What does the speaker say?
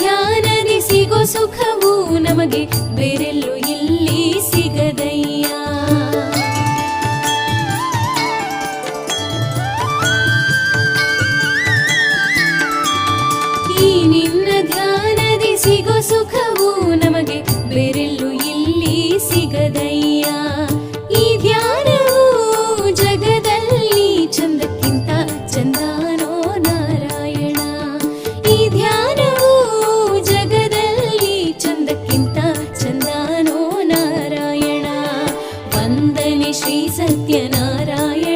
ಧ್ಯಾನದಿ ಸಿಗೋ ಸುಖವು ನಮಗೆ ಬೇರೆಲ್ಲೂ ಇಲ್ಲಿ ಸಿಗದಯ್ಯ. ಈ ನಿನ್ನ ಧ್ಯಾನದಿ ಸಿಗೋ ಸುಖವು ನಮಗೆ ಬೇರೆಲ್ಲೂ ಇಲ್ಲಿ ಸಿಗದಯ್ಯ. ಈ ಧ್ಯಾನವು ಜಗದಲ್ಲಿ ಚಂದಕ್ಕಿಂತ ಚಂದಾನೋ ನಾರಾಯಣ. ಈ ಧ್ಯಾನವು ಜಗದಲ್ಲಿ ಚಂದಕ್ಕಿಂತ ಚಂದಾನೋ ನಾರಾಯಣ. ವಂದನೆ ಶ್ರೀ ಸತ್ಯನಾರಾಯಣ.